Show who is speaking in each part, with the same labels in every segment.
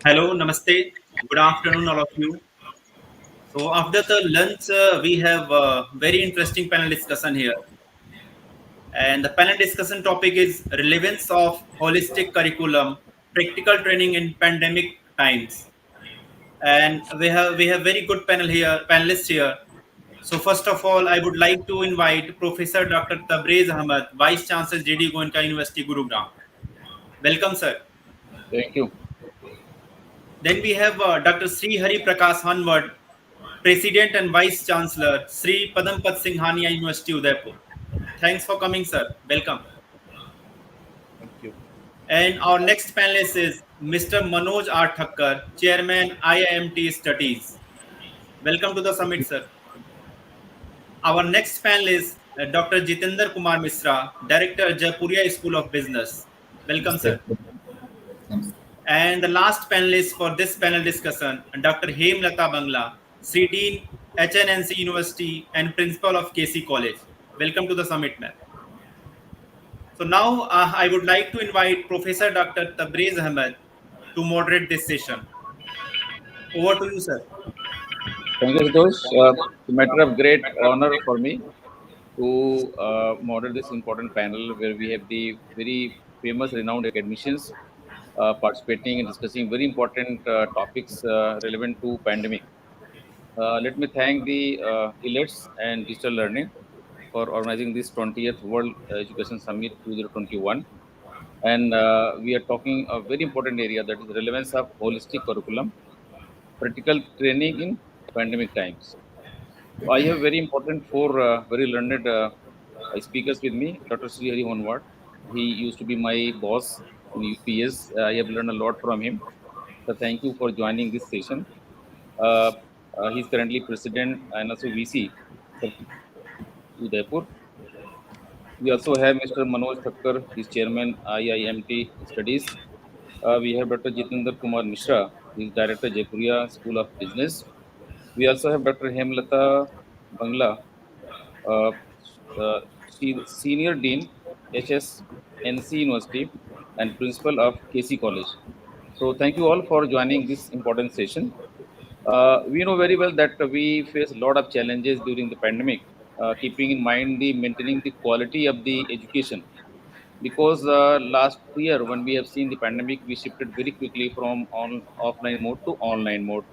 Speaker 1: Hello, namaste. Good afternoon, all of you. So after the lunch, we have a very interesting panel discussion here, and the panel discussion topic is relevance of holistic curriculum, practical training in pandemic times. And we have very good panelists here. So first of all, I would like to invite Professor Dr. Tabrez Ahmad, Vice Chancellor JD Goenka University, Gurugram. Welcome, sir.
Speaker 2: Thank you.
Speaker 1: Then we have Dr. Srihari Prakash Honwad, President and Vice Chancellor, Sri Padampat Singhania University, Udaipur. Thanks for coming, sir. Welcome.
Speaker 2: Thank you.
Speaker 1: And our next panelist is Mr. Manoj R. Thakkar, Chairman IIMT Studies. Welcome to the summit, sir. Our next panel is Dr. Jitendra Kumar Mishra, Director, Jaipuria School of Business. Welcome, sir.
Speaker 3: Namaste. Namaste.
Speaker 1: And the last panelist for this panel discussion, Dr. Hemlata Bagla, Sri Dean, HNNC University and Principal of KC College. Welcome to the summit, ma'am. So now I would like to invite Professor Dr. Tabrez Ahmad to moderate this session. Over to you, sir.
Speaker 2: Thank you, Santosh. It's a matter of great honor for me to moderate this important panel where we have the very famous, renowned academicians participating and discussing very important topics relevant to pandemic. Let me thank the Elets and Digital Learning for organizing this 20th World Education Summit 2021. And we are talking a very important area, that is relevance of holistic curriculum, practical training in pandemic times. So I have very important four very learned speakers with me. Dr. Shrihari Honwad. He used to be my boss in UPS. I have learned a lot from him. So thank you for joining this session. Uh, he's currently president and also VC for Udaipur. We also have Mr. Manoj Thakkar, he's chairman IIMT Studies. We have Dr. Jitendra Kumar Mishra, he's director Jaipuria School of Business. We also have Dr. Hemlata Bangla, uh, Senior Dean, HSNC University, and Principal of KC College. So, thank you all for joining this important session. We know very well that we face a lot of challenges during the pandemic, keeping in mind the maintaining the quality of the education. Because last year, when we have seen the pandemic, we shifted very quickly from offline mode to online mode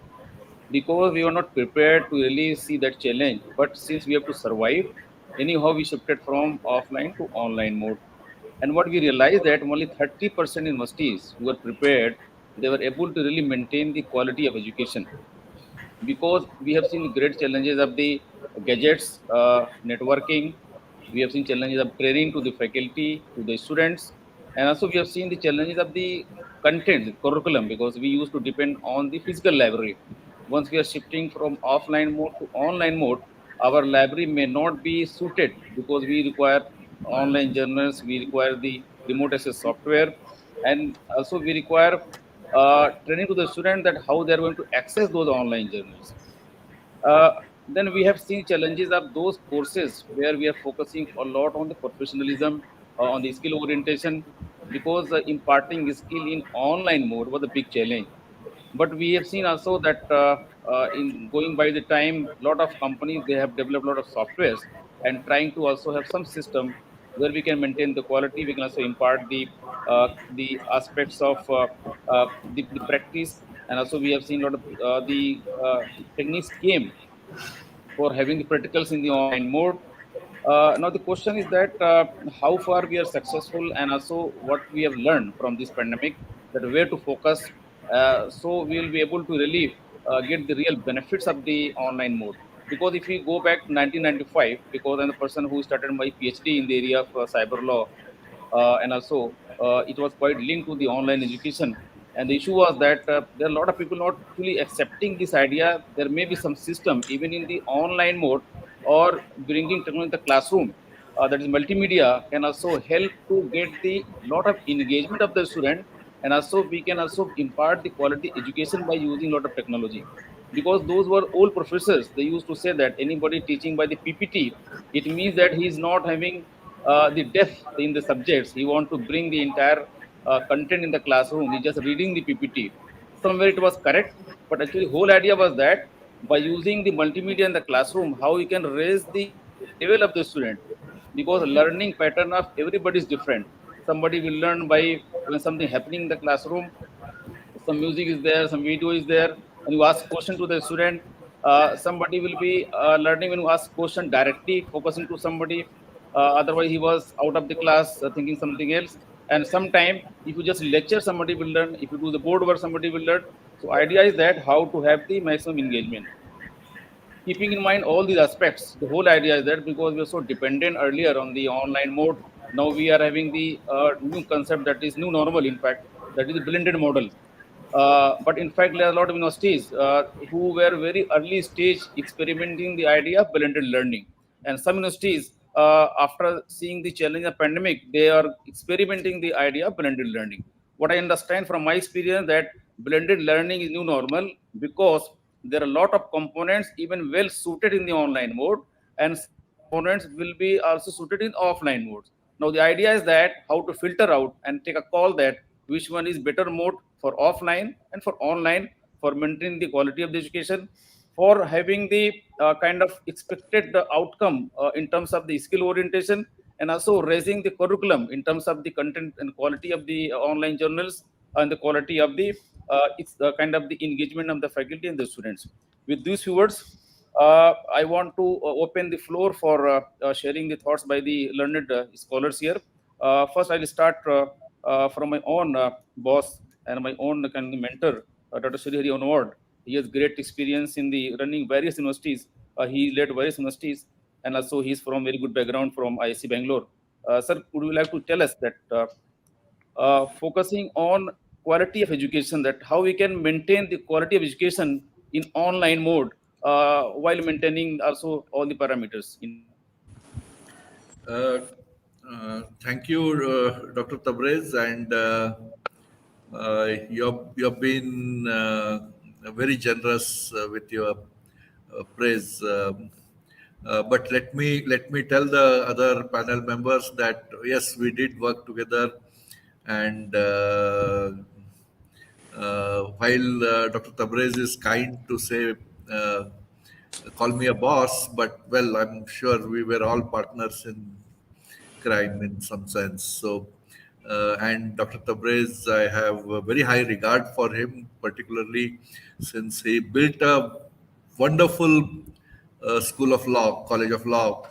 Speaker 2: because we were not prepared to really see that challenge. But since we have to survive, anyhow, we shifted from offline to online mode. And what we realized that only 30% universities who were prepared, they were able to really maintain the quality of education because we have seen great challenges of the gadgets, networking. We have seen challenges of training to the faculty, to the students, and also we have seen the challenges of the content, the curriculum, because we used to depend on the physical library. Once we are shifting from offline mode to online mode, our library may not be suited because we require online journals, we require the remote access software, and also we require training to the student that how they are going to access those online journals. Uh, then we have seen challenges of those courses where we are focusing a lot on the professionalism, on the skill orientation, because imparting skill in online mode was a big challenge. But we have seen also that in going by the time, lot of companies they have developed a lot of softwares and trying to also have some system where we can maintain the quality. We can also impart the aspects of the practice, and also we have seen a lot of the techniques came for having the practicals in the online mode. Now the question is that how far we are successful and also what we have learned from this pandemic, that where to focus, so we will be able to really get the real benefits of the online mode. Because if we go back to 1995, because I'm the person who started my PhD in the area of cyber law, and also it was quite linked to the online education. And the issue was that there are a lot of people not fully accepting this idea. There may be some system even in the online mode or bringing technology in the classroom. That is multimedia can also help to get the lot of engagement of the student, and also we can also impart the quality education by using a lot of technology. Because those were old professors, they used to say that anybody teaching by the PPT, it means that he is not having the depth in the subjects. He want to bring the entire content in the classroom. He's just reading the PPT. somewhere it was correct, but actually whole idea was that by using the multimedia in the classroom, how you can raise the level of the student, because learning pattern of everybody is different. Somebody will learn by when something happening in the classroom, some music is there, some video is there, and you ask question to the student. Somebody will be learning when you ask question directly, focusing to somebody. Otherwise, he was out of the class thinking something else. And sometime, if you just lecture, somebody will learn. If you do the board work, somebody will learn. So, idea is that how to have the maximum engagement. Keeping in mind all these aspects, the whole idea is that because we were so dependent earlier on the online mode, now we are having the new concept that is new normal, in fact, that is the blended model. But in fact, there are a lot of universities who were very early stage experimenting the idea of blended learning. And some universities, after seeing the challenge of pandemic, they are experimenting the idea of blended learning. What I understand from my experience that blended learning is new normal because there are a lot of components even well suited in the online mode, and some components will be also suited in offline modes. Now the idea is that how to filter out and take a call that which one is better mode for offline and for online, for maintaining the quality of the education, for having the kind of expected outcome in terms of the skill orientation, and also raising the curriculum in terms of the content and quality of the online journals, and the quality of the kind of the engagement of the faculty and the students. With these few words, I want to open the floor for sharing the thoughts by the learned scholars here. First, I'll start from my own boss and my own kind of mentor, Dr. Shrihari Honwad. He has great experience in the running various universities. He led various universities, and also he's from very good background from IIC Bangalore. Sir, would you like to tell us that focusing on quality of education, that how we can maintain the quality of education in online mode while maintaining also all the parameters in
Speaker 3: Uh, Thank you, Dr. Tabrez, and you've been very generous with your praise. But let me tell the other panel members that yes, we did work together, and while Dr. Tabrez is kind to say, uh, call me a boss, but well, I'm sure we were all partners in crime in some sense. So, and Dr. Tabrez, I have a very high regard for him, particularly since he built a wonderful school of law, college of law,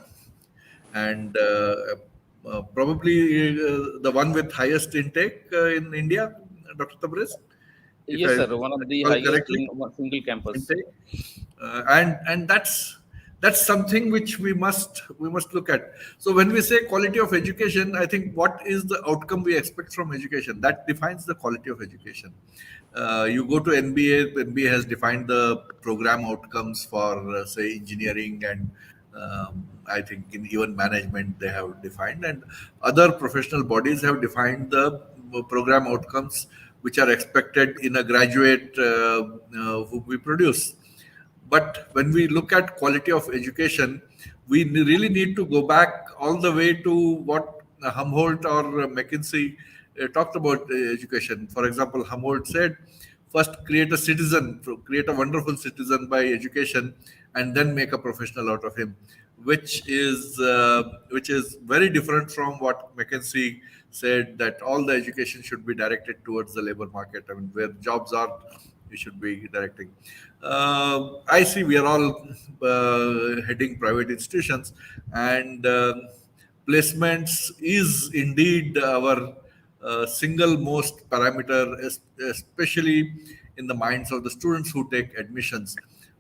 Speaker 3: and probably the one with highest intake in India, Dr. Tabrez, if
Speaker 2: yes
Speaker 3: I
Speaker 2: sir, one of the
Speaker 3: recall
Speaker 2: highest
Speaker 3: correctly.
Speaker 2: in one single campus.
Speaker 3: Intake. And that's something which we must look at. So when we say quality of education, I think what is the outcome we expect from education, that defines the quality of education. You go to NBA has defined the program outcomes for say engineering, and I think in even management they have defined, and other professional bodies have defined the program outcomes which are expected in a graduate who we produce. But when we look at quality of education, we really need to go back all the way to what Humboldt or McKinsey talked about education. For example, Humboldt said, first create a citizen, create a wonderful citizen by education, and then make a professional out of him, which is very different from what McKinsey said, that all the education should be directed towards the labor market. I mean, where jobs are, we should be directing. I see we are all heading private institutions, and placements is indeed our single most parameter, especially in the minds of the students who take admissions.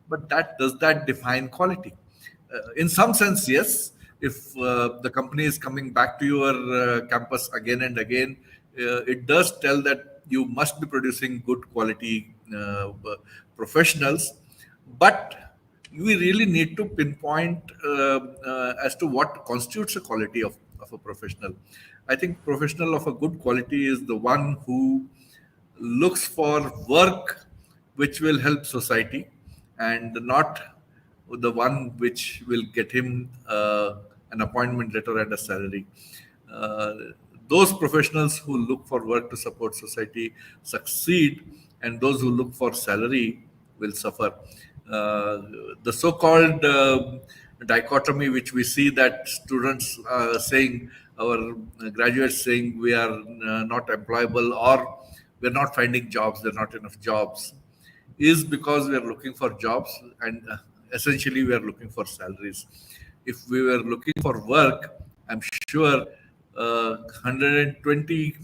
Speaker 3: But that does that define quality? In some sense, yes. If the company is coming back to your campus again and again, it does tell that you must be producing good quality professionals. But we really need to pinpoint as to what constitutes a quality of a professional. I think professional of a good quality is the one who looks for work which will help society, and not the one which will get him an appointment letter and a salary. Uh, those professionals who look for work to support society succeed and those who look for salary will suffer. Uh, the so-called dichotomy, which we see that students saying, our graduates saying we are not employable, or we're not finding jobs, there are not enough jobs, is because we are looking for jobs, and essentially we are looking for salaries. If we were looking for work, I'm sure 120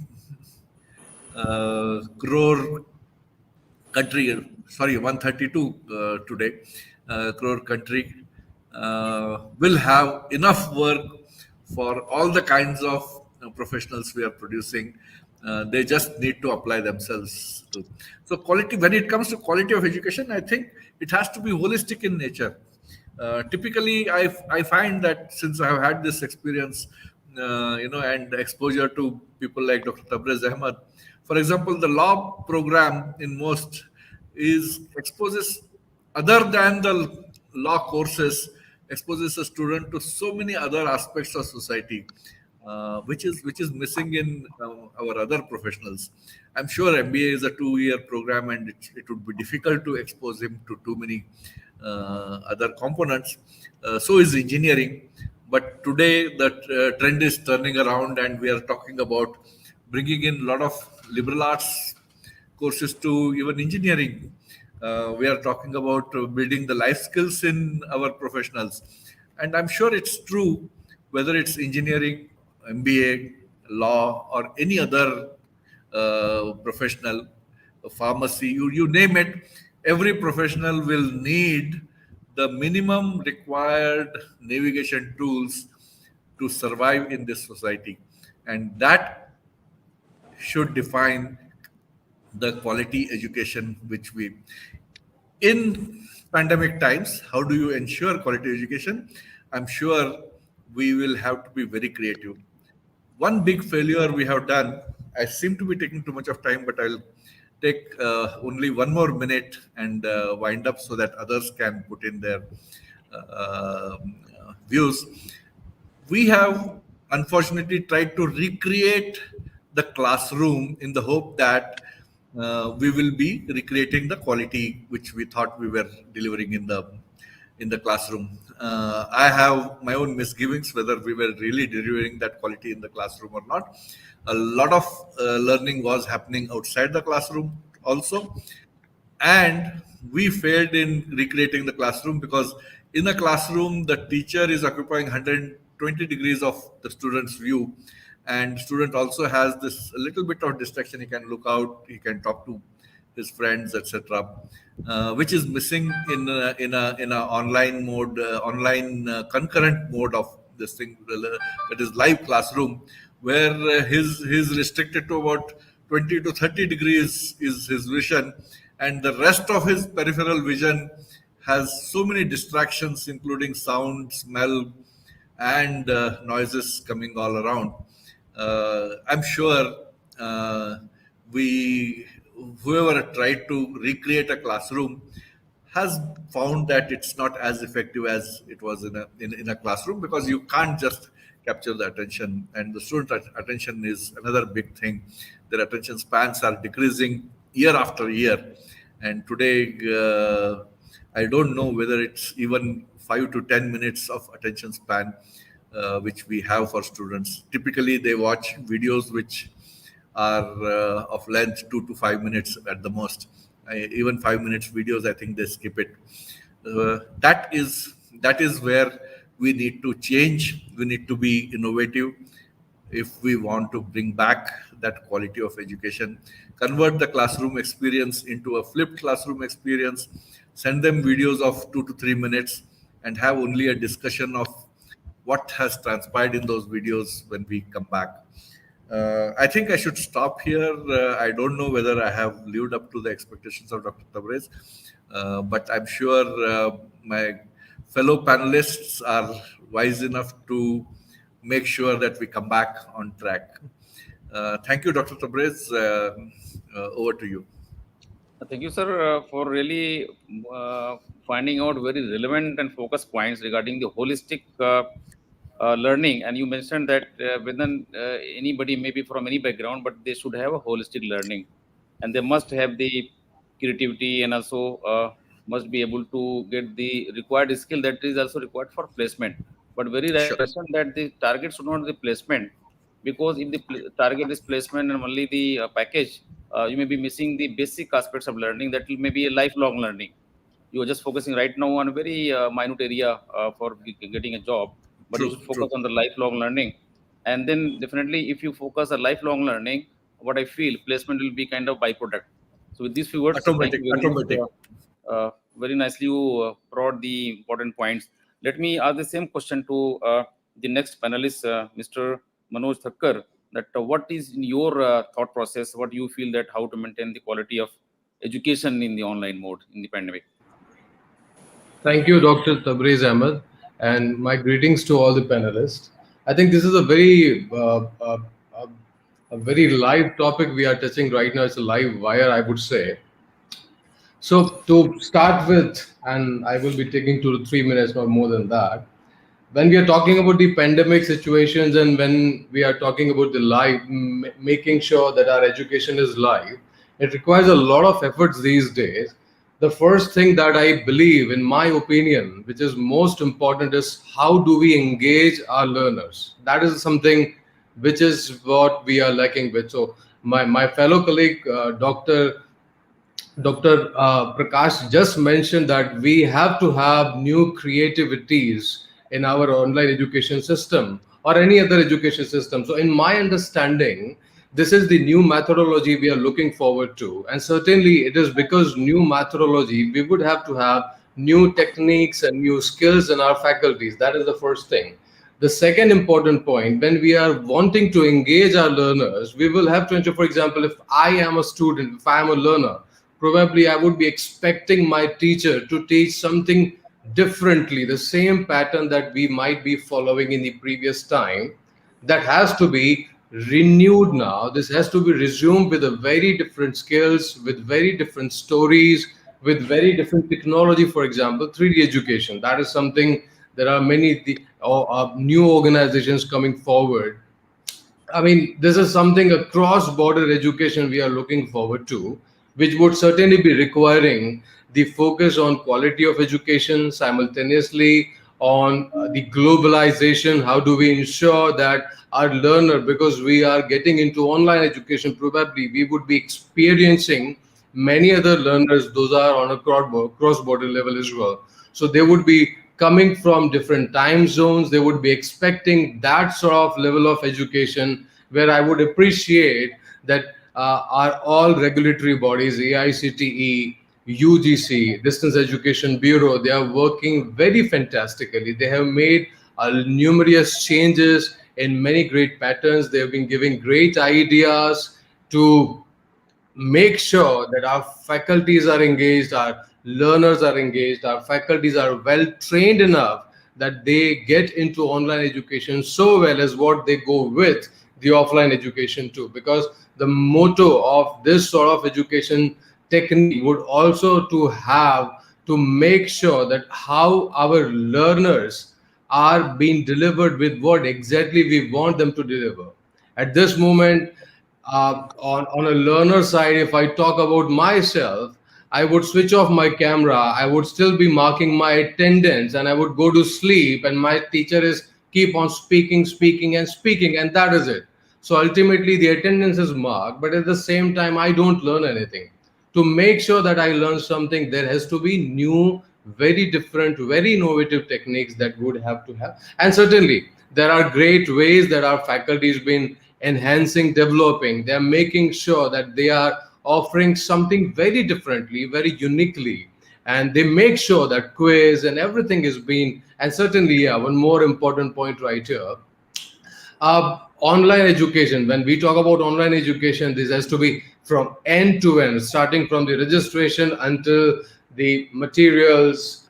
Speaker 3: crore country, sorry, 132 today, crore country will have enough work for all the kinds of professionals we are producing. They just need to apply themselves to. So quality, when it comes to quality of education, I think it has to be holistic in nature. Typically, I find that since I have had this experience, and exposure to people like Dr. Tabrez Ahmad, for example, the law program in most is exposes, other than the law courses, exposes a student to so many other aspects of society, which is missing in our other professionals. I'm sure MBA is a 2-year program, and it would be difficult to expose him to too many other components. So is engineering. But today, the trend is turning around, and we are talking about bringing in a lot of liberal arts courses to even engineering. We are talking about building the life skills in our professionals. And I'm sure it's true, whether it's engineering, MBA, law, or any other professional, pharmacy, you name it, every professional will need the minimum required navigation tools to survive in this society. And that should define the quality education which we, in pandemic times, how do you ensure quality education? I'm sure we will have to be very creative. One big failure we have done, I seem to be taking too much of time, but I'll take only one more minute and wind up so that others can put in their views. We have unfortunately tried to recreate the classroom in the hope that we will be recreating the quality which we thought we were delivering in the classroom. I have my own misgivings whether we were really delivering that quality in the classroom or not. A lot of learning was happening outside the classroom also, and we failed in recreating the classroom because in the classroom the teacher is occupying 120 degrees of the student's view, and student also has this a little bit of distraction. He can look out, he can talk to his friends, etc., which is missing in a online mode, online concurrent mode of this thing, that is live classroom, where his restricted to about 20 to 30 degrees is his vision, and the rest of his peripheral vision has so many distractions, including sound, smell, and noises coming all around. I'm sure we, whoever tried to recreate a classroom, has found that it's not as effective as it was in a classroom, because you can't just capture the attention, and the student attention is another big thing. Their attention spans are decreasing year after year, and today I don't know whether it's even 5 to 10 minutes of attention span which we have for students. Typically, they watch videos which are of length 2 to 5 minutes at the most. Even 5 minutes videos, I think they skip it. That is where we need to change. We need to be innovative if we want to bring back that quality of education. Convert the classroom experience into a flipped classroom experience. Send them videos of 2 to 3 minutes, and have only a discussion of what has transpired in those videos when we come back. I think I should stop here. I don't know whether I have lived up to the expectations of Dr. Tabrez, but I'm sure my fellow panelists are wise enough to make sure that we come back on track. Thank you, Dr. Tabrez. Over to you.
Speaker 2: Thank you, sir, for really finding out very relevant and focused points regarding the holistic learning. And you mentioned that whether anybody may be from any background, but they should have a holistic learning, and they must have the creativity, and also must be able to get the required skill that is also required for placement. But very
Speaker 3: Sure.
Speaker 2: right person that the target should not be the placement, because if the target is placement and only the package, you may be missing the basic aspects of learning that will maybe a lifelong learning. You are just focusing right now on a very minute area for getting a job, but you should
Speaker 3: True.
Speaker 2: focus
Speaker 3: True.
Speaker 2: on the lifelong learning. And then definitely, if you focus on lifelong learning, what I feel placement will be kind of byproduct. So with these few words, thank
Speaker 3: Automatic.
Speaker 2: you very much.
Speaker 3: Automatic.
Speaker 2: Very nicely you brought the important points. Let me ask the same question to the next panelist, Mr. Manoj Thakkar. That what is in your thought process? What do you feel that how to maintain the quality of education in the online mode in the pandemic?
Speaker 4: Thank you, Dr. Tabrez Ahmad, and my greetings to all the panelists. I think this is a very live topic we are touching right now. It's a live wire, I would say. So to start with, and I will be taking 2 to 3 minutes, not more than that. When we are talking about the pandemic situations and when we are talking about the live, making sure that our education is live, it requires a lot of efforts these days. The first thing that I believe, in my opinion, which is most important, is how do we engage our learners? That is something which is what we are lacking with. So my fellow colleague, Dr. Prakash just mentioned that we have to have new creativities in our online education system or any other education system. So, in my understanding, this is the new methodology we are looking forward to. And certainly, it is because new methodology, we would have to have new techniques and new skills in our faculties. That is the first thing. The second important point, when we are wanting to engage our learners, we will have to ensure, for example, if I am a student, if I am a learner, probably I would be expecting my teacher to teach something differently, the same pattern that we might be following in the previous time. That has to be renewed now. This has to be resumed with a very different skills, with very different stories, with very different technology. For example, 3D education. That is something. There are many new organizations coming forward. I mean, this is something, a cross-border education we are looking forward to, which would certainly be requiring the focus on quality of education, simultaneously on the globalization. How do we ensure that our learner, because we are getting into online education, probably we would be experiencing many other learners, those are on a cross-border level as well. So they would be coming from different time zones. They would be expecting that sort of level of education, where I would appreciate that our all regulatory bodies, AICTE, UGC, Distance Education Bureau, they are working very fantastically. They have made numerous changes in many great patterns. They have been giving great ideas to make sure that our faculties are engaged, our learners are engaged, our faculties are well trained enough that they get into online education so well as what they go with the offline education too. Because the motto of this sort of education technique would also to have to make sure that how our learners are being delivered with what exactly we want them to deliver. At this moment, on a learner side, if I talk about myself, I would switch off my camera. I would still be marking my attendance, and I would go to sleep. And my teacher is keep on speaking, speaking, and speaking, and that is it. So ultimately, the attendance is marked, but at the same time, I don't learn anything. To make sure that I learn something, there has to be new, very different, very innovative techniques that would have to have. And certainly, there are great ways that our faculty has been enhancing, developing. They are making sure that they are offering something very differently, very uniquely. And they make sure that quiz and everything is being, and certainly, yeah, one more important point right here, online education. When we talk about online education, this has to be from end to end, starting from the registration until the materials,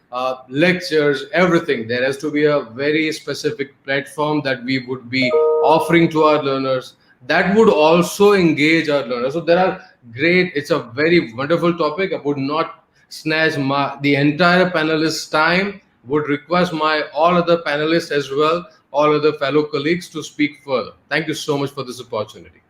Speaker 4: lectures, everything. There has to be a very specific platform that we would be offering to our learners that would also engage our learners. So there are great, it's a very wonderful topic. I would not snatch the entire panelists' time, would request my all other panelists as well, all other fellow colleagues to speak further. Thank you so much for this opportunity.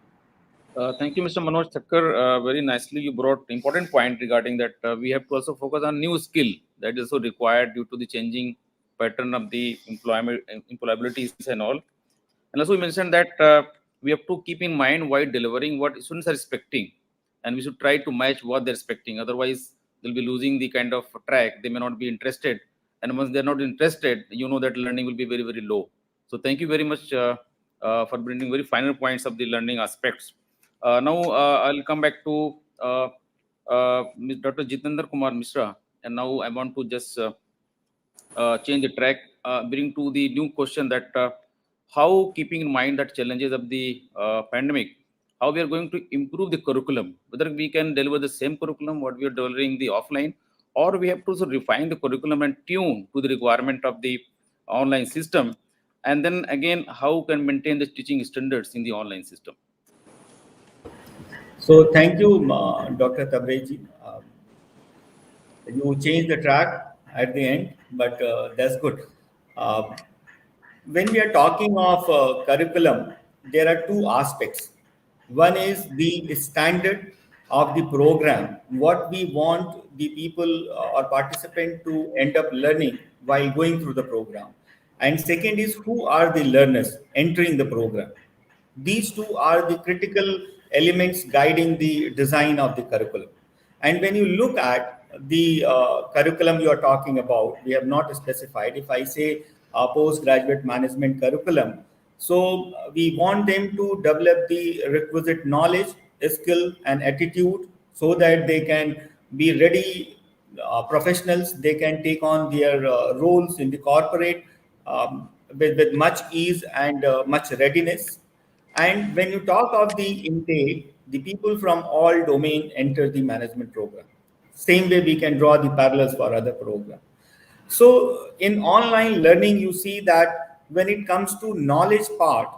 Speaker 2: Thank you, Mr. Manoj Thakkar. Very nicely, you brought important point regarding that we have to also focus on new skill that is so required due to the changing pattern of the employabilities and all. And also, we mentioned that we have to keep in mind while delivering what students are expecting, and we should try to match what they're expecting. Otherwise, they'll be losing the kind of track. They may not be interested, and once they're not interested, you know that learning will be very, very low. So, thank you very much for bringing very final points of the learning aspects. Now, I'll come back to Dr. Jitendra Kumar Mishra, and now I want to just change the track, bring to the new question that how, keeping in mind that challenges of the pandemic, how we are going to improve the curriculum, whether we can deliver the same curriculum what we are delivering the offline, or we have to also refine the curriculum and tune to the requirement of the online system, and then again how can maintain the teaching standards in the online system.
Speaker 5: So thank you, Dr. Tabrez. You changed the track at the end, but that's good. Uh, when we are talking of curriculum, there are two aspects. One is the standard of the program, what we want the people or participant to end up learning while going through the program. And second is who are the learners entering the program. These two are the critical elements guiding the design of the curriculum. And when you look at the curriculum you are talking about, we have not specified. If I say postgraduate management curriculum, so we want them to develop the requisite knowledge, skill, and attitude so that they can be ready professionals. They can take on their roles in the corporate with much ease and much readiness. And when you talk of the intake, the people from all domain enter the management program. Same way we can draw the parallels for other programs. So in online learning, you see that when it comes to knowledge part,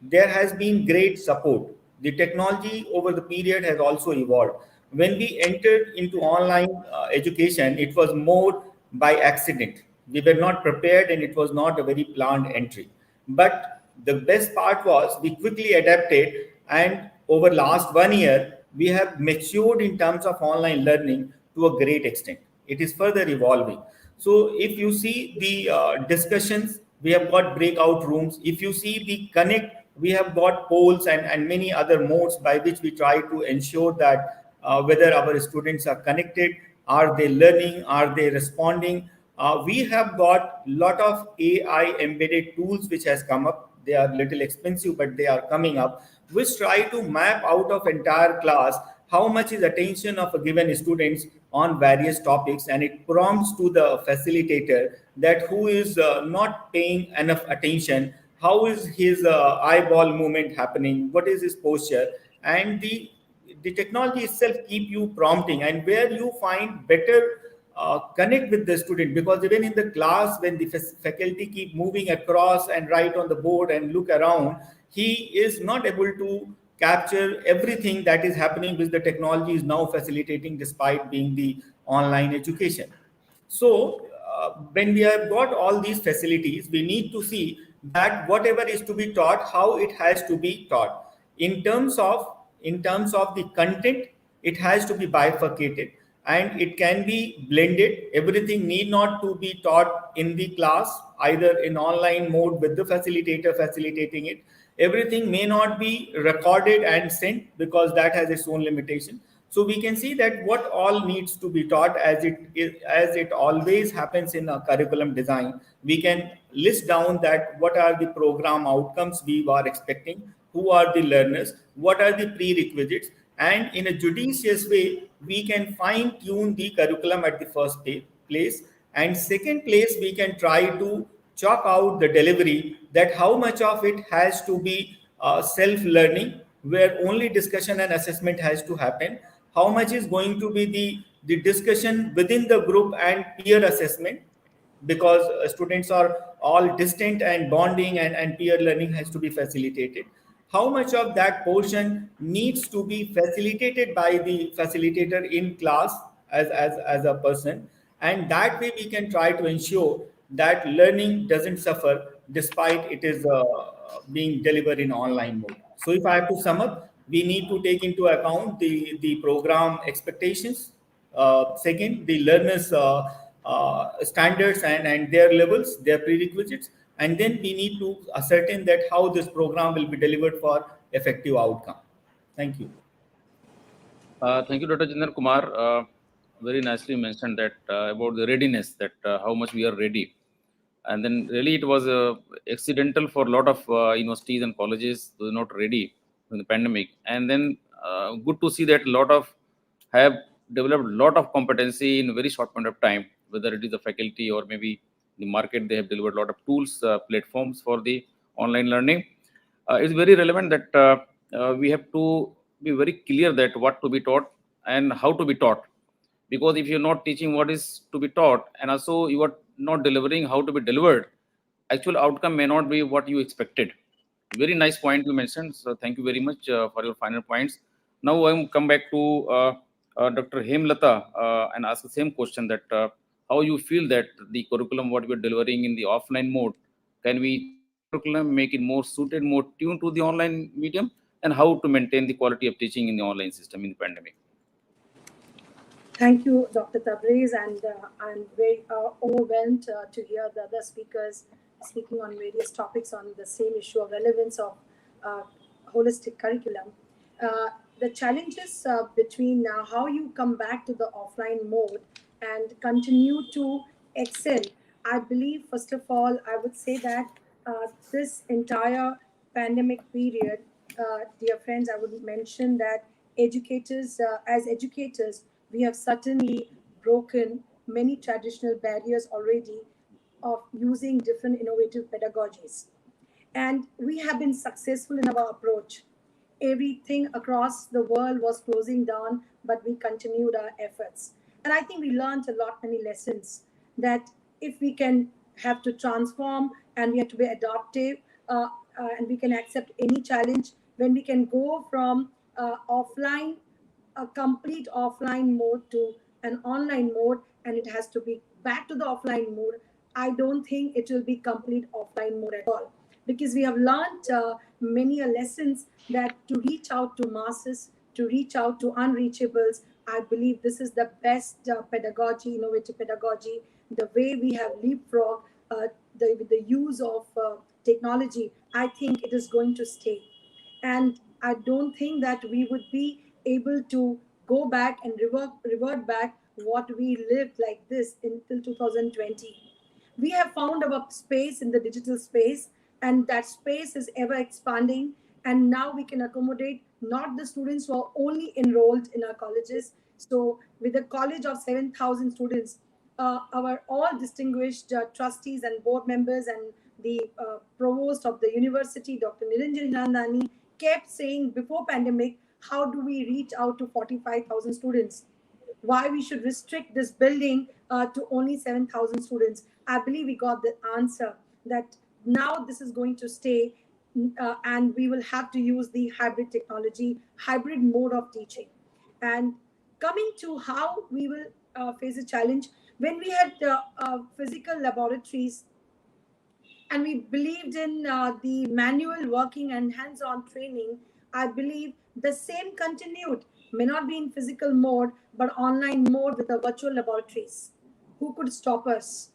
Speaker 5: there has been great support. The technology over the period has also evolved. When we entered into online education, it was more by accident. We were not prepared and it was not a very planned entry. But the best part was we quickly adapted, and over last 1 year, we have matured in terms of online learning to a great extent. It is further evolving. So if you see the discussions, we have got breakout rooms. If you see the connect, we have got polls and many other modes by which we try to ensure that whether our students are connected, are they learning, are they responding. We have got lot of AI embedded tools which has come up. They are little expensive, but they are coming up, which try to map out of entire class how much is attention of a given students on various topics, and it prompts to the facilitator that who is not paying enough attention, how is his eyeball movement happening, what is his posture, and the technology itself keep you prompting, and where you find better connect with the student, because even in the class when the faculty keep moving across and write on the board and look around, he is not able to capture everything that is happening which the technology is now facilitating despite being the online education. So when we have got all these facilities, we need to see that whatever is to be taught, how it has to be taught in terms of the content. It has to be bifurcated and it can be blended. Everything need not to be taught in the class, either in online mode with the facilitator facilitating it. Everything may not be recorded and sent because that has its own limitation. So we can see that what all needs to be taught, as it always happens in a curriculum design. We can list down that what are the program outcomes we are expecting, who are the learners, what are the prerequisites, and in a judicious way we can fine tune the curriculum at the first place. And second place, we can try to chalk out the delivery, that how much of it has to be self learning where only discussion and assessment has to happen, how much is going to be the discussion within the group and peer assessment, because students are all distant and bonding, and peer learning has to be facilitated. How much of that portion needs to be facilitated by the facilitator in class as a person, and that way we can try to ensure that learning doesn't suffer despite it is being delivered in online mode. So if I have to sum up, we need to take into account the program expectations. Second, the learners' standards and their levels, their prerequisites. And then we need to ascertain that how this program will be delivered for effective outcome. Thank you.
Speaker 2: Thank you, Dr. Jitendra Kumar. Very nicely mentioned that about the readiness, that how much we are ready. And then really it was accidental for a lot of universities and colleges who were not ready in the pandemic. And then good to see that a lot of have developed a lot of competency in a very short point of time, whether it is the faculty or maybe the market. They have delivered a lot of tools, platforms for the online learning. It's very relevant that we have to be very clear that what to be taught and how to be taught, because if you're not teaching what is to be taught and also you are not delivering how to be delivered, actual outcome may not be what you expected. Very nice point you mentioned, so thank you very much for your final points. Now I will come back to Dr. Hemlata and ask the same question, that how you feel that the curriculum what we're delivering in the offline mode, can we change the curriculum, make it more suited, more tuned to the online medium, and how to maintain the quality of teaching in the online system in the pandemic?
Speaker 6: Thank you, Dr. Tabrez, and I'm very overwhelmed to hear the other speakers speaking on various topics on the same issue of relevance of uh, holistic curriculum. The challenges between how you come back to the offline mode and continue to excel, I believe, first of all, I would say that this entire pandemic period, dear friends, I would mention that educators, as educators, we have certainly broken many traditional barriers already of using different innovative pedagogies. And we have been successful in our approach. Everything across the world was closing down, but we continued our efforts. And I think we learned a lot, many lessons that if we can have to transform and we have to be adaptive and we can accept any challenge, when we can go from offline, a complete offline mode to an online mode, and it has to be back to the offline mode, I don't think it will be complete offline mode at all, because we have learned many lessons that to reach out to masses, to reach out to unreachables, I believe this is the best pedagogy, innovative pedagogy. The way we have leapfrog with the use of technology, I think it is going to stay. And I don't think that we would be able to go back and revert back what we lived like this until 2020. We have found our space in the digital space, and that space is ever expanding. And now we can accommodate not the students who are only enrolled in our colleges. So, with a college of 7,000 students, our all distinguished trustees and board members and the provost of the university, Dr. Niranjan Hilandani, kept saying before pandemic, how do we reach out to 45,000 students? Why we should restrict this building to only 7,000 students? I believe we got the answer that now this is going to stay, and we will have to use the hybrid technology, hybrid mode of teaching. And coming to how we will face a challenge, when we had physical laboratories and we believed in the manual working and hands-on training, I believe the same continued, may not be in physical mode, but online mode with the virtual laboratories. Who could stop us?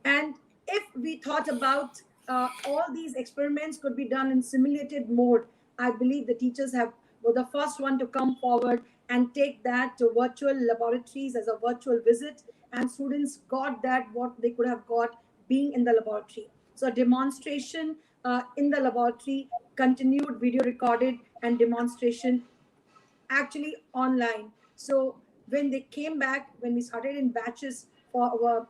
Speaker 6: And if we thought about all these experiments could be done in simulated mode, I believe the teachers have were the first one to come forward and take that to virtual laboratories as a virtual visit, and students got that what they could have got being in the laboratory. So a demonstration in the laboratory, continued video recorded, and demonstration actually online. So when they came back, when we started in batches for our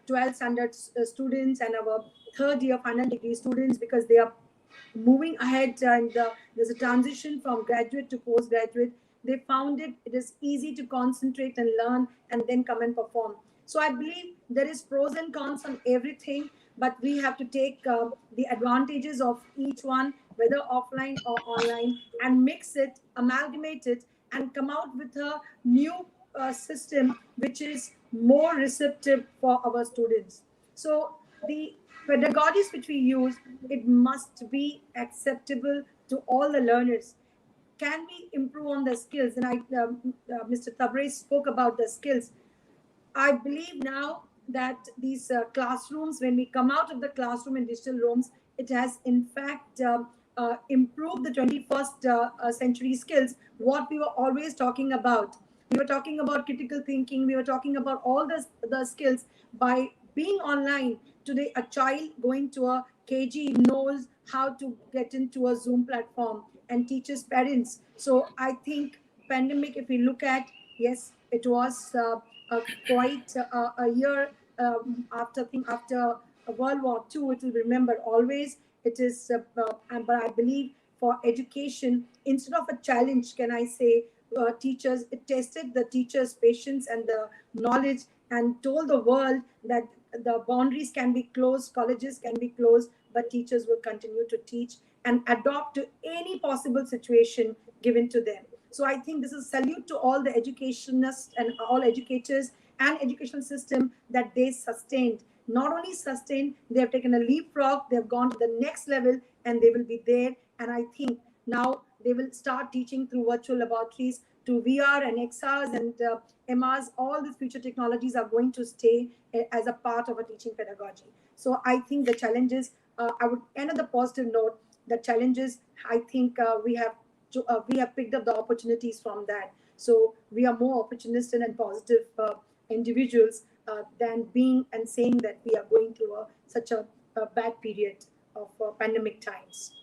Speaker 6: 12th standard students and our third year final degree students, because they are moving ahead and there's a transition from graduate to postgraduate, they found it is easy to concentrate and learn and then come and perform. So I believe there is pros and cons on everything, but we have to take the advantages of each one, whether offline or online, and mix it, amalgamate it, and come out with a new system which is more receptive for our students. So the pedagogies which we use, it must be acceptable to all the learners. can we improve on the skills? And Mr. Tabrez spoke about the skills. I believe now that these classrooms, when we come out of the classroom in digital rooms, it has in fact improved the 21st century skills, what we were always talking about. We were talking about critical thinking, we were talking about all the skills. By being online, today a child going to a KG knows how to get into a Zoom platform and teaches parents. So I think pandemic, if we look at, yes, it was quite a year after World War II. It will remember always. It is, but I believe for education, instead of a challenge, can I say, teachers, it tested the teachers' patience and the knowledge, and told the world that the boundaries can be closed, colleges can be closed, but teachers will continue to teach and adopt to any possible situation given to them. So I think this is a salute to all the educationists and all educators and educational system that they sustained. Not only sustained, they have taken a leapfrog, they have gone to the next level, and they will be there. And I think now they will start teaching through virtual laboratories, to VR and XRs and MRs. All these future technologies are going to stay as a part of a teaching pedagogy. So I think the challenges, I would end on the positive note. The challenges, I think we have picked up the opportunities from that. So we are more opportunistic and positive individuals than being and saying that we are going through such a bad period of pandemic times.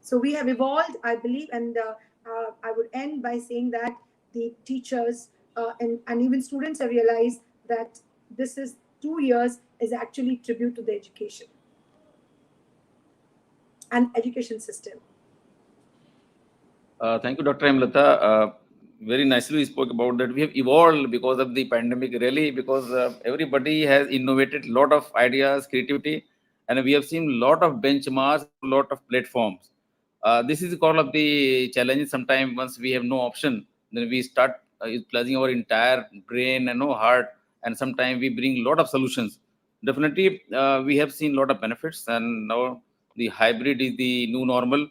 Speaker 6: So we have evolved, I believe, and I would end by saying that the teachers and even students have realized that this is 2 years is actually tribute to the education and education system.
Speaker 2: Thank you, Dr. Hemlata. Very nicely we spoke about that. We have evolved because of the pandemic, really, because everybody has innovated a lot of ideas, creativity, and we have seen a lot of benchmarks, a lot of platforms. This is called of the challenge. Sometimes once we have no option, then we start utilizing our entire brain and no heart, and sometimes we bring a lot of solutions. Definitely, we have seen a lot of benefits, and now the hybrid is the new normal.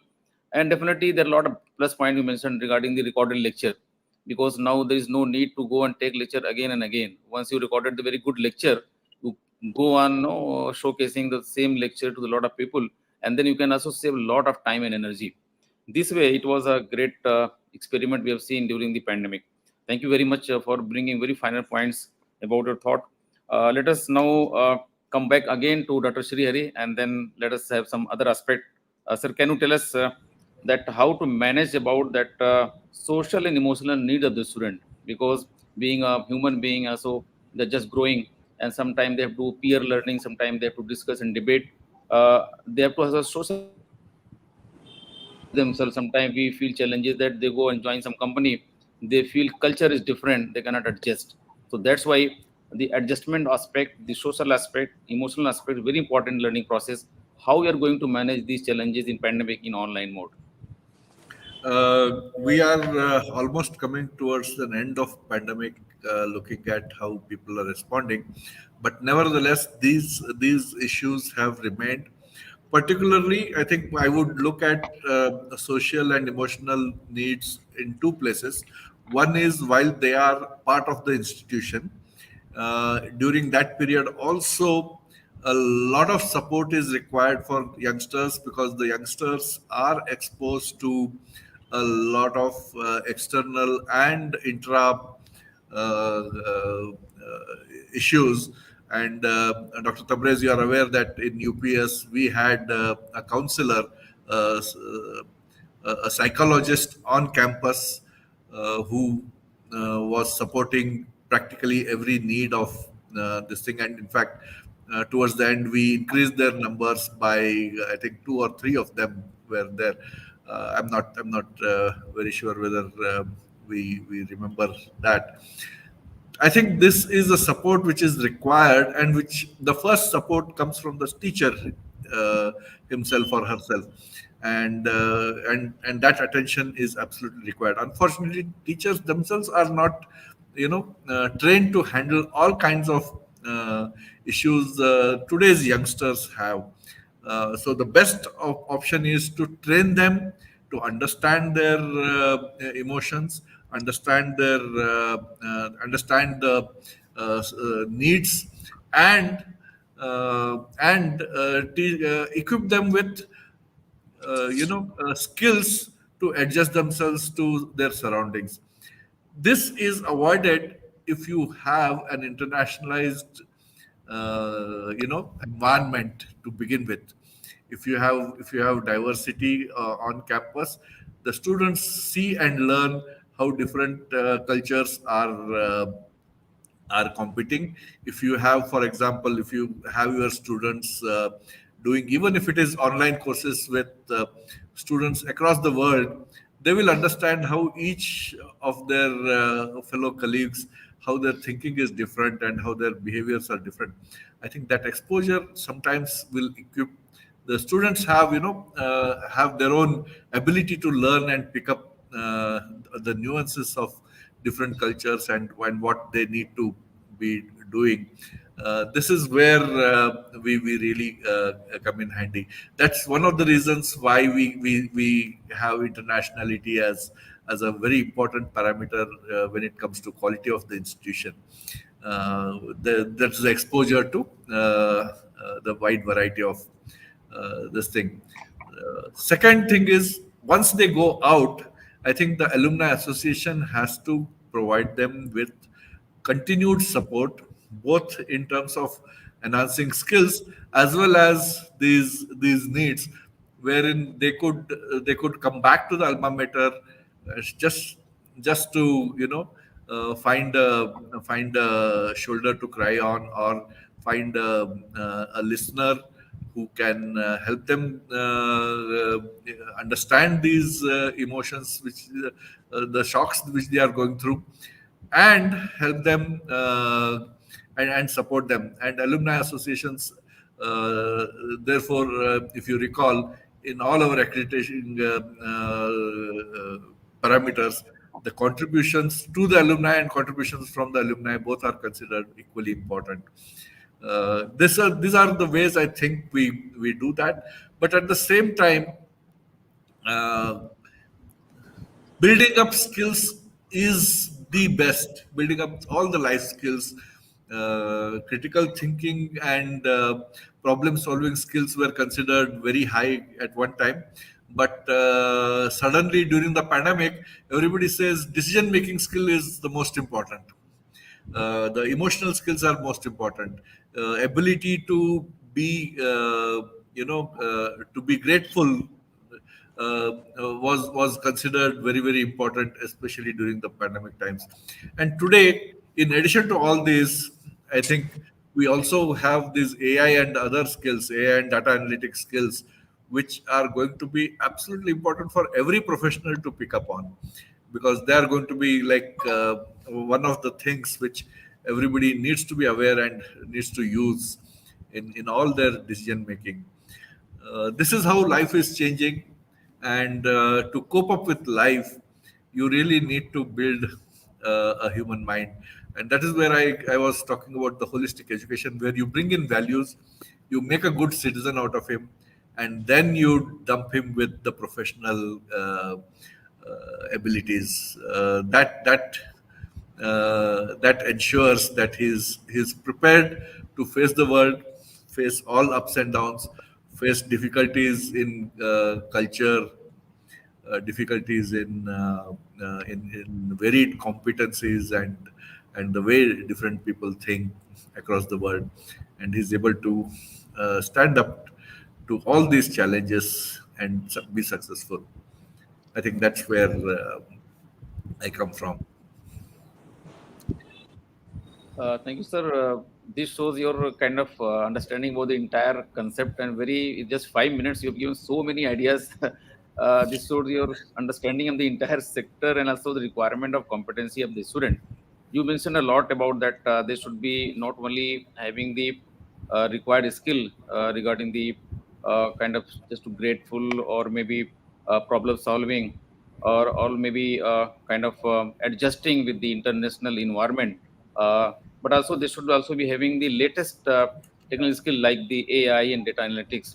Speaker 2: And definitely, there are a lot of plus points you mentioned regarding the recorded lecture, because now there is no need to go and take lecture again and again. Once you recorded the very good lecture, you go on showcasing the same lecture to a lot of people, and then you can also save a lot of time and energy. This way, it was a great experiment we have seen during the pandemic. Thank you very much for bringing very final points about your thought. Let us now come back again to Dr. Shrihari, and then let us have some other aspect. Sir, can you tell us that how to manage about that social and emotional need of the student? Because being a human being, also they're just growing, and sometimes they have to peer learning, sometimes they have to discuss and debate. They have to have a social themselves. Sometimes we feel challenges that they go and join some company, they feel culture is different, they cannot adjust. So that's why the adjustment aspect, the social aspect, emotional aspect, very important learning process. How we are going to manage these challenges in pandemic in online mode?
Speaker 3: We are almost coming towards the end of pandemic, looking at how people are responding. But nevertheless, these issues have remained. Particularly, I think I would look at social and emotional needs in two places. One is while they are part of the institution, during that period also a lot of support is required for youngsters, because the youngsters are exposed to a lot of external and intra issues. And Dr. Tabrez, you are aware that in UPS we had a counselor, a psychologist on campus who was supporting practically every need of this thing. And in fact, towards the end, we increased their numbers by I think 2 or 3 of them were there. I'm not very sure whether we remember that. I think this is a support which is required, and which the first support comes from the teacher himself or herself, and that attention is absolutely required. Unfortunately, teachers themselves are not, trained to handle all kinds of issues today's youngsters have. So the best option is to train them to understand their emotions, understand their understand the needs, and equip them with skills to adjust themselves to their surroundings. This is avoided if you have an internationalized environment to begin with. If you have diversity on campus, the students see and learn how different cultures are competing. If you have, for example, if you have your students doing, even if it is online courses with students across the world, they will understand how each of their fellow colleagues, how their thinking is different and how their behaviors are different. I think that exposure sometimes will equip the students, have their own ability to learn and pick up the nuances of different cultures, and what they need to be doing. This is where we really come in handy. That's one of the reasons why we have internationality as a very important parameter when it comes to quality of the institution. That's the exposure to the wide variety of this thing. Second thing is, once they go out, I think the alumni association has to provide them with continued support, both in terms of enhancing skills as well as these needs, wherein they could come back to the alma mater just to find a shoulder to cry on, or find a listener who can help them understand these emotions, which the shocks which they are going through, and help them and support them. And alumni associations, therefore, if you recall, in all our accreditation parameters, the contributions to the alumni and contributions from the alumni both are considered equally important. These are the ways I think we do that. But at the same time, uh, building up skills is the best. Building up all the life skills, critical thinking and problem solving skills were considered very high at one time. But suddenly during the pandemic, everybody says decision making skill is the most important. The emotional skills are most important. Ability to be to be grateful was considered very, very important, especially during the pandemic times. And today, in addition to all these, I think we also have these AI and other skills, AI and data analytics skills, which are going to be absolutely important for every professional to pick up on, because they are going to be like one of the things which everybody needs to be aware and needs to use in all their decision making. This is how life is changing, and to cope up with life, you really need to build a human mind. And that is where I was talking about the holistic education, where you bring in values, you make a good citizen out of him, and then you dump him with the professional abilities. That ensures that he's prepared to face the world, face all ups and downs, face difficulties in culture, difficulties in varied competencies, and the way different people think across the world, and he's able to stand up to all these challenges and be successful. I think that's where I come from.
Speaker 2: Thank you, sir. This shows your kind of understanding about the entire concept, and very in just 5 minutes you've given so many ideas. This shows your understanding of the entire sector and also the requirement of competency of the student. You mentioned a lot about that they should be not only having the required skill regarding the kind of just grateful or maybe problem solving, or maybe kind of adjusting with the international environment, but also they should also be having the latest technical skill like the AI and data analytics.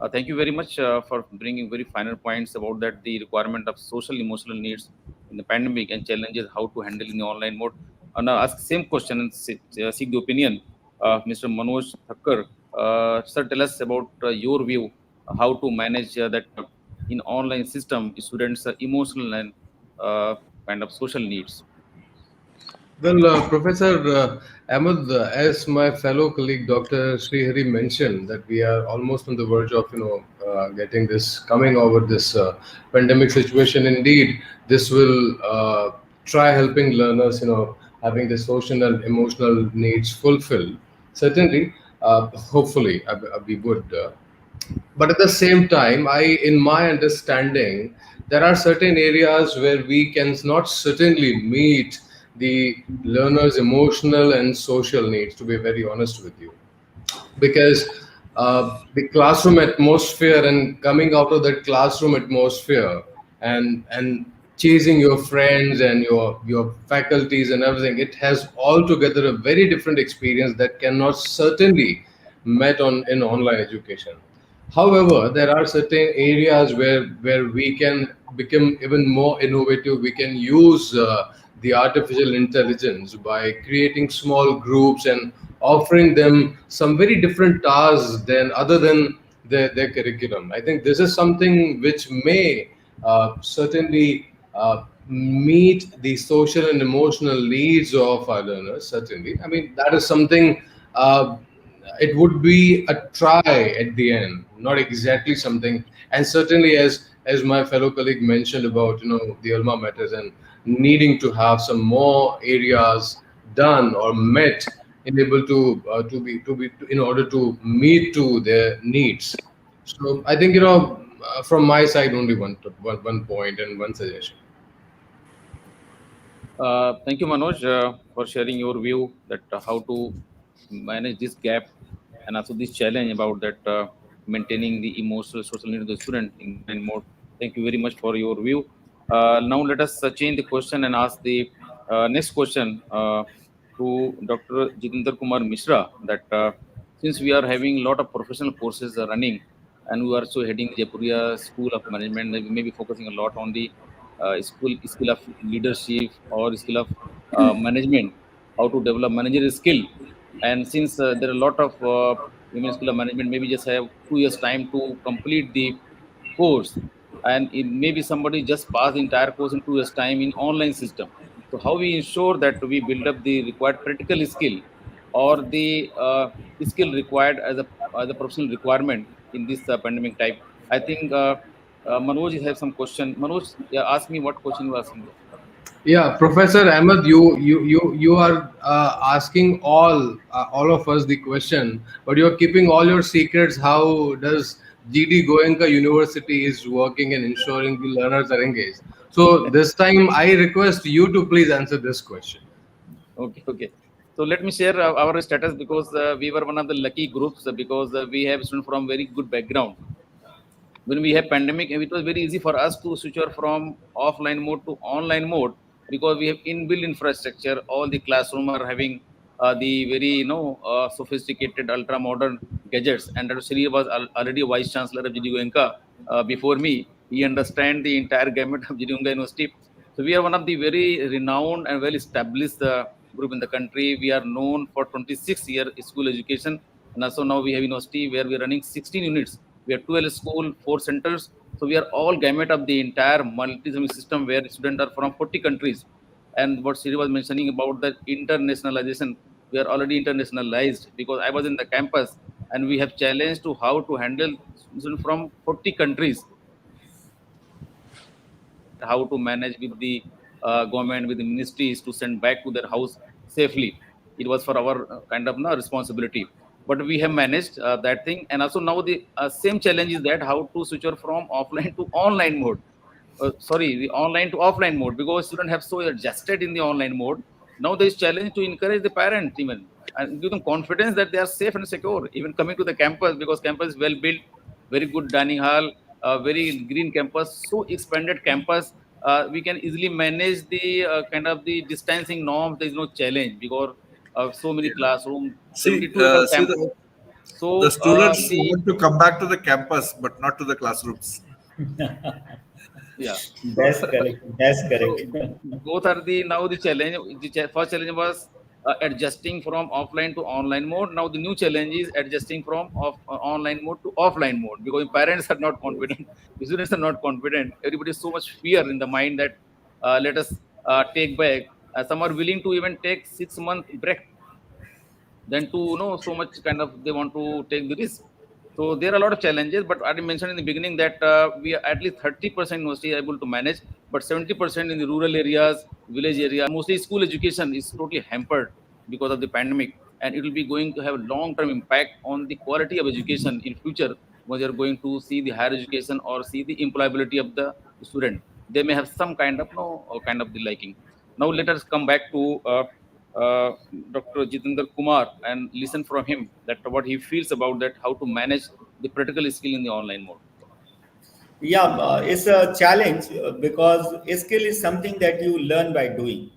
Speaker 2: Thank you very much for bringing very final points about that the requirement of social emotional needs in the pandemic and challenges how to handle in the online mode. And ask same question and seek the opinion of Mr. Manoj Thakkar. Sir, tell us about your view how to manage that in online system students' emotional and kind of social needs.
Speaker 4: Well, Professor Ahmad, as my fellow colleague Dr. Shrihari mentioned, that we are almost on the verge of, getting this, coming over this pandemic situation. Indeed, this will try helping learners, having the social and emotional needs fulfilled. Certainly, hopefully, we would. But at the same time, in my understanding, there are certain areas where we can not certainly meet the learner's emotional and social needs, to be very honest with you, because the classroom atmosphere and coming out of that classroom atmosphere and chasing your friends and your faculties and everything, it has altogether a very different experience that cannot certainly met on in online education. However, there are certain areas where we can become even more innovative. We can use the artificial intelligence by creating small groups and offering them some very different tasks than other than their curriculum. I think this is something which may certainly meet the social and emotional needs of our learners. Certainly, I mean that is something. It would be a try at the end, not exactly something. And certainly, as my fellow colleague mentioned about the alma maters and needing to have some more areas done or met, in able to be in order to meet to their needs. So I think from my side only one point and one suggestion.
Speaker 2: Thank you, Manoj, for sharing your view that how to manage this gap and also this challenge about that maintaining the emotional social need of the student in online mode. Thank you very much for your view. Now let us change the question and ask the next question to Dr. Jitendra Kumar Mishra. That since we are having a lot of professional courses running, and we are also heading Jaipuria School of Management, we may be focusing a lot on the skill of leadership or skill of management, how to develop managerial skill. And since there are a lot of women skill of management, maybe just have 2 years time to complete the course, and it maybe somebody just pass the entire course in 2 years time in online system. So how we ensure that we build up the required practical skill or the skill required as a professional requirement in this pandemic type? I think Manoj have some question. Manoj, yeah, ask me what question you are asking there.
Speaker 4: Yeah, Professor Ahmed, you are asking all of us the question, but you're keeping all your secrets. How does GD Goenka University is working and ensuring the learners are engaged? So this time, I request you to please answer this question.
Speaker 2: Okay, okay. So let me share our status because we were one of the lucky groups because we have students from very good background. When we have pandemic, it was very easy for us to switch over from offline mode to online mode because we have inbuilt infrastructure. All the classroom are having the very sophisticated ultra modern gadgets, and Dr. Sri was already vice chancellor of GD Goenka before me. He understand the entire gamut of GD Goenka University. So we are one of the very renowned and well established group in the country. We are known for 26-year school education, and also now we have university where we are running 16 units. We have 12 school, 4 centers. So we are all gamut of the entire multi system where students are from 40 countries. And what Siri was mentioning about the internationalization, we are already internationalized because I was in the campus and we have challenged to how to handle students from 40 countries, how to manage with the government, with the ministries to send back to their house safely. It was for our kind of responsibility. But we have managed that thing. And also now the same challenge is that how to switch over from offline to online mode. Sorry, the online to offline mode because students have so adjusted in the online mode. Now there is challenge to encourage the parents even and give them confidence that they are safe and secure, even coming to the campus because campus is well built, very good dining hall, very green campus, so expanded campus. We can easily manage the kind of the distancing norms. There is no challenge because so many classrooms,
Speaker 3: See,
Speaker 2: 72 acre
Speaker 3: see the
Speaker 2: campus. So
Speaker 3: The students
Speaker 2: the
Speaker 3: want to come back to the campus, but not to the classrooms.
Speaker 2: yeah. So,
Speaker 5: That's correct. That's
Speaker 2: so
Speaker 5: correct.
Speaker 2: both are the now the challenge. First challenge was adjusting from offline to online mode. Now the new challenge is adjusting from online mode to offline mode, because parents are not confident, the students are not confident. Everybody is so much fear in the mind that let us take back. Some are willing to even take 6 month break than to so much kind of they want to take the risk. So there are a lot of challenges, but I mentioned in the beginning that we are at least 30% mostly able to manage, but 70% in the rural areas, village area, mostly school education is totally hampered because of the pandemic, and it will be going to have a long-term impact on the quality of education in future when they are going to see the higher education or see the employability of the student. They may have some kind of no kind of the liking. Now let us come back to uh, Dr. Jitendra Kumar and listen from him that what he feels about that, how to manage the practical skill in the online mode.
Speaker 5: Yeah, it's a challenge because skill is something that you learn by doing.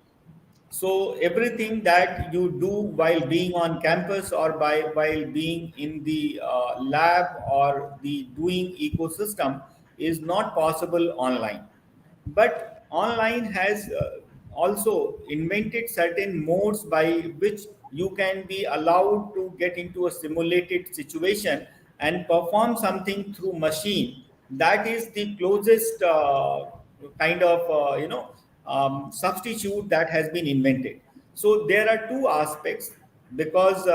Speaker 5: So everything that you do while being on campus or while being in the lab or the doing ecosystem is not possible online. But online has also invented certain modes by which you can be allowed to get into a simulated situation and perform something through machine. That is the closest kind of substitute that has been invented. So there are two aspects, because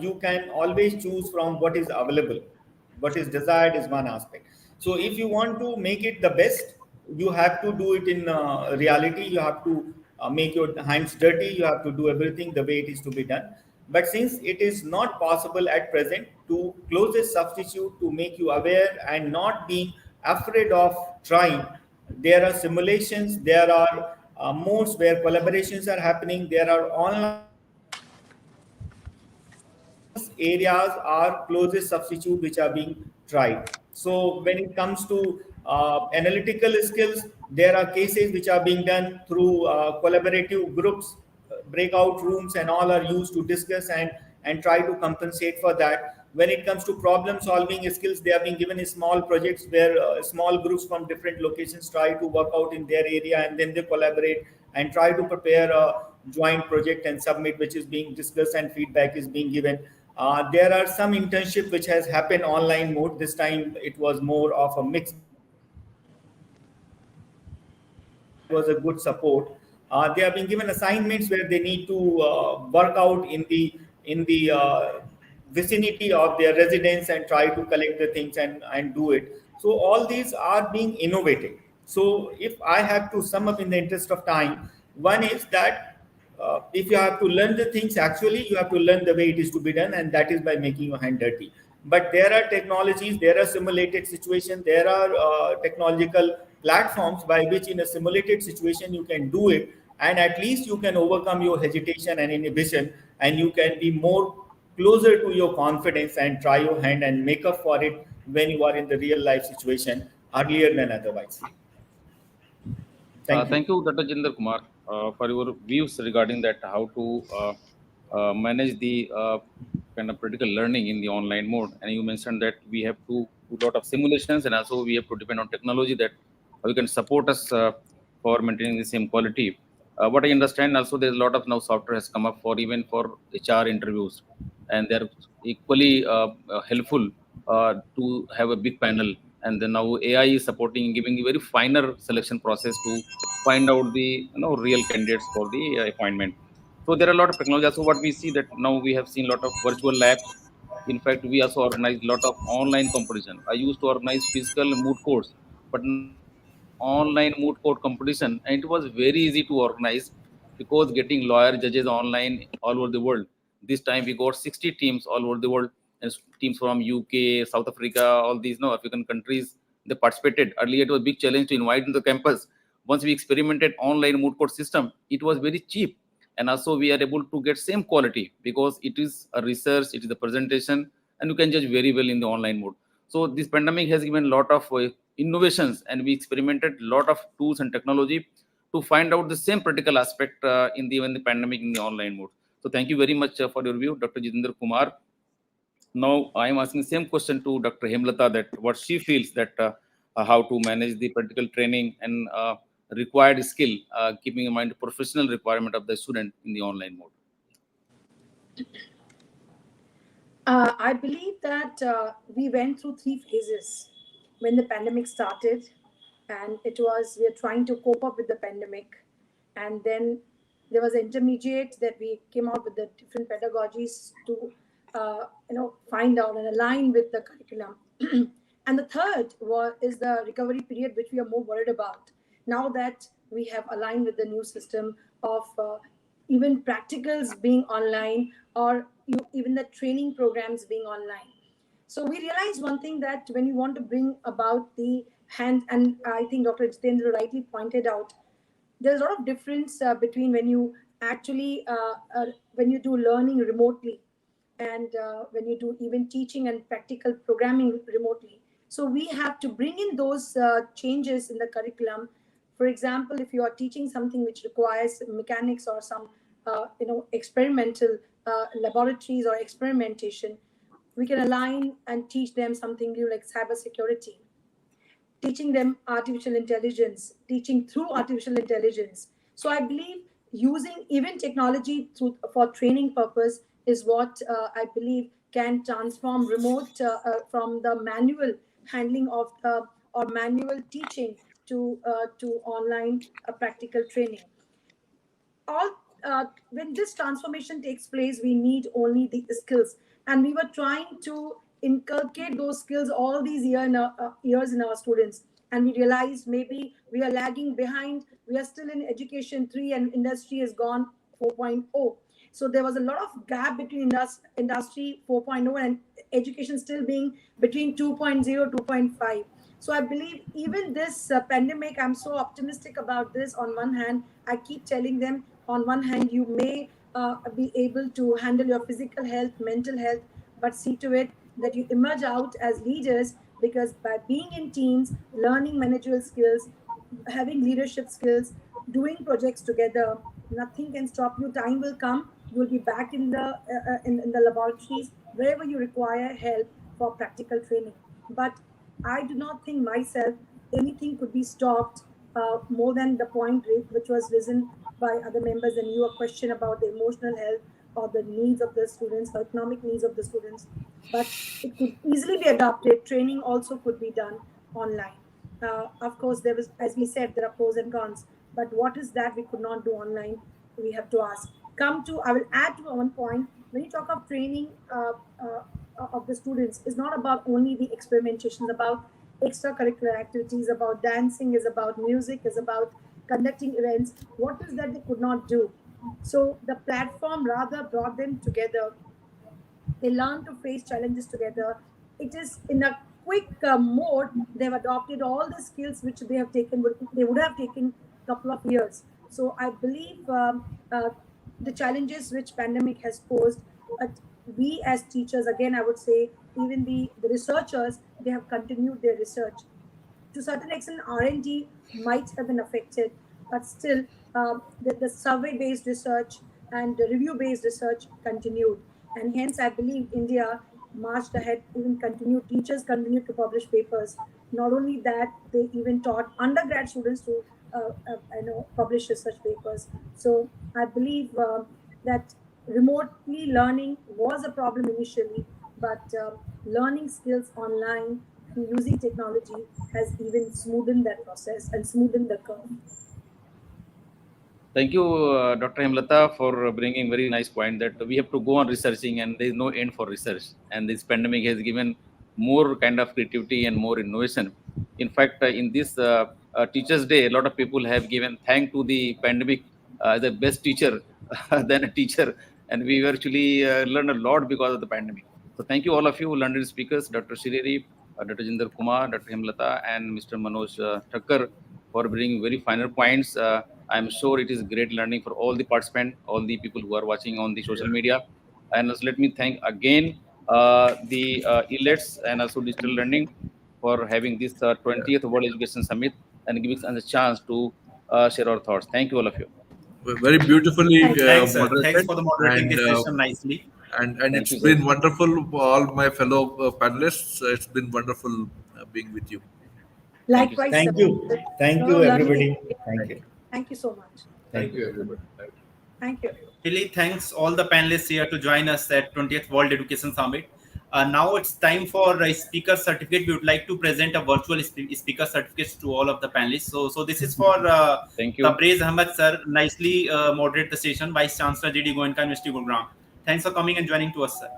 Speaker 5: you can always choose from what is available. What is desired is one aspect. So if you want to make it the best, you have to do it in reality. You have to make your hands dirty. You have to do everything the way it is to be done. But since it is not possible at present to close this substitute to make you aware and not being afraid of trying, there are simulations, there are modes where collaborations are happening, there are online areas are closest substitute which are being tried. So when it comes to analytical skills, there are cases which are being done through collaborative groups, breakout rooms, and all are used to discuss and try to compensate for that. When it comes to problem solving skills, they are being given in small projects where small groups from different locations try to work out in their area, and then they collaborate and try to prepare a joint project and submit, which is being discussed and feedback is being given. There are some internship which has happened online mode. This time it was more of a mix. Was a good support. They are being given assignments where they need to work out in the vicinity of their residence and try to collect the things and do it. So all these are being innovated. So if I have to sum up in the interest of time, one is that if you have to learn the things, actually you have to learn the way it is to be done, and that is by making your hand dirty. But there are technologies, there are simulated situations, there are technological platforms by which in a simulated situation you can do it, and at least you can overcome your hesitation and inhibition, and you can be more closer to your confidence and try your hand and make up for it when you are in the real life situation earlier than otherwise. Thank you.
Speaker 2: Thank you, Dr. Jinder Kumar, for your views regarding that, how to manage the kind of critical learning in the online mode. And you mentioned that we have to do a lot of simulations, and also we have to depend on technology that we can support us for maintaining the same quality. What I understand also, there's a lot of now software has come up for even for HR interviews, and they're equally helpful to have a big panel. And then now AI is supporting, giving a very finer selection process to find out the real candidates for the appointment. So there are a lot of technology. So what we see that now we have seen a lot of virtual labs. In fact, we also organize a lot of online competition. I used to organize physical moot courts, but online moot court competition, and it was very easy to organize because getting lawyer judges online all over the world. This time we got 60 teams all over the world, and teams from UK, South Africa, all these African countries, they participated. Earlier it was a big challenge to invite into the campus. Once we experimented online moot court system, it was very cheap, and also we are able to get same quality because it is a research, it is a presentation, and you can judge very well in the online mode. So this pandemic has given a lot of innovations, and we experimented a lot of tools and technology to find out the same practical aspect in the pandemic in the online mode. So thank you very much for your review, Dr. Jitendra Kumar. Now I am asking the same question to Dr. Hemlata, that what she feels that how to manage the practical training and required skill, keeping in mind the professional requirement of the student in the online mode.
Speaker 6: I believe that we went through 3 phases when the pandemic started, and it was we are trying to cope up with the pandemic, and then there was intermediate that we came out with the different pedagogies to find out and align with the curriculum, and the third is the recovery period, which we are more worried about now that we have aligned with the new system of even practicals being online, or even the training programs being online. So we realized one thing, that when you want to bring about the hand, and I think Dr. Jitendra rightly pointed out, there's a lot of difference between when you actually when you do learning remotely, and when you do even teaching and practical programming remotely. So we have to bring in those changes in the curriculum. For example, if you are teaching something which requires mechanics or some experimental laboratories or experimentation, we can align and teach them something new like cybersecurity, teaching them artificial intelligence, teaching through artificial intelligence. So I believe using even technology for training purpose is what I believe can transform remote from the manual handling of the or manual teaching to online practical training. All When this transformation takes place, we need only the skills, and we were trying to inculcate those skills all these years in our students, and we realized maybe we are lagging behind. We are still in education 3 and industry has gone 4.0. So there was a lot of gap between industry 4.0 and education still being between 2.0 2.5. So I believe even this pandemic, I'm so optimistic about this. On one hand, I keep telling them, on one hand, you may be able to handle your physical health, mental health, but see to it that you emerge out as leaders, because by being in teams, learning managerial skills, having leadership skills, doing projects together, nothing can stop you. Time will come. You will be back in the laboratories wherever you require help for practical training. But I do not think myself anything could be stopped more than the point which was risen by other members, and your question about the emotional health or the needs of the students, or economic needs of the students. But it could easily be adopted. Training also could be done online. Of course, there was, as we said, there are pros and cons. But what is that we could not do online? We have to ask. I will add to one point. When you talk of training of the students, it's not about only the experimentation, about extracurricular activities, about dancing, is about music, is about conducting events. What is that they could not do? So the platform rather brought them together. They learn to face challenges together. It is in a quick mode. They've adopted all the skills which they would have taken a couple of years. So I believe the challenges which pandemic has posed, we as teachers, again, I would say, even the researchers, they have continued their research. To a certain extent, R&D might have been affected, but still, the survey-based research and the review-based research continued. And hence, I believe India marched ahead, even continued, teachers continued to publish papers. Not only that, they even taught undergrad students to publish research papers. So I believe that remotely learning was a problem initially, but learning skills online and using technology has even smoothened that process and smoothened the curve.
Speaker 2: Thank you, Dr. Hemlata, for bringing very nice point that we have to go on researching and there is no end for research. And this pandemic has given more kind of creativity and more innovation. In fact, in this Teachers' Day, a lot of people have given thank to the pandemic as the best teacher than a teacher. And we actually learned a lot because of the pandemic. So thank you all of you, London speakers, Dr. Shrihari, Dr. Jitendra Kumar, Dr. Hemlata, and Mr. Manoj Thakkar, for bringing very final points. I'm sure it is great learning for all the participants, all the people who are watching on the social media. And also let me thank again the Elets and also Digital Learning for having this 20th World Education Summit and giving us a chance to share our thoughts. Thank you, all of you.
Speaker 3: Very beautifully
Speaker 6: Thank you.
Speaker 1: Thanks, sir. Thanks
Speaker 3: moderated,
Speaker 1: for the moderating
Speaker 3: and
Speaker 1: this session nicely.
Speaker 3: And
Speaker 2: Thank
Speaker 3: it's
Speaker 2: you, sir.
Speaker 3: been wonderful, all my fellow panelists. It's been wonderful being with you.
Speaker 2: Thank you, sir.
Speaker 6: Likewise,
Speaker 5: Thank
Speaker 6: sir.
Speaker 5: you.
Speaker 6: It's
Speaker 5: Thank
Speaker 6: so
Speaker 5: you,
Speaker 6: learning.
Speaker 5: everybody. Thank you.
Speaker 6: Thank you so much.
Speaker 5: Thank
Speaker 4: Thank you, everybody. Thank you.
Speaker 6: Thank you.
Speaker 1: Really thanks all the panelists here to join us at 20th World Education Summit. Now it's time for a speaker certificate. We would like to present a virtual speaker certificate to all of the panelists. So this is for
Speaker 2: Thank you.
Speaker 1: Tabrez Ahmad sir, nicely moderate the session, Vice Chancellor GD Goenka University Gurugram. Thanks for coming and joining to us, sir.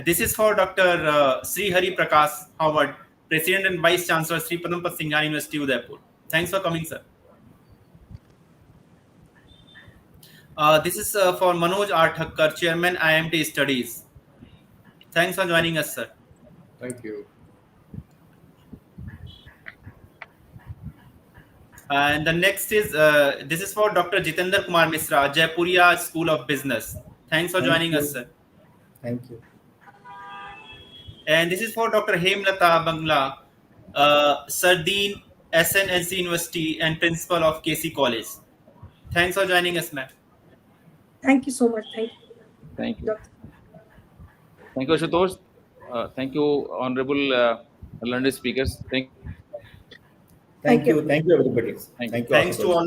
Speaker 1: This is for Dr. Shrihari Prakash, Horwad, President and Vice Chancellor Sri Padampat Singhania University Udaipur. Thanks for coming, sir. This is for Manoj R. Thakkar, Chairman IIMT Studies. Thanks for joining us, sir.
Speaker 4: Thank you.
Speaker 1: And the next is, this is for Dr. Jitendra Kumar Mishra, Jaipuria School of Business. Thanks for joining us, sir.
Speaker 5: Thank you.
Speaker 1: And this is for Dr. Hemlata Bagla, Sardin SNNC University and Principal of KC College. Thanks for joining us, ma'am.
Speaker 6: Thank you so much. Thank you.
Speaker 2: Thank you.
Speaker 6: Doctor.
Speaker 2: Thank you, Ashutosh. Thank you, honorable learned speakers.
Speaker 5: Thank you. Thank you, everybody.
Speaker 2: Thank you.
Speaker 5: Thank you.
Speaker 1: Thanks to
Speaker 5: Ashutosh.
Speaker 1: all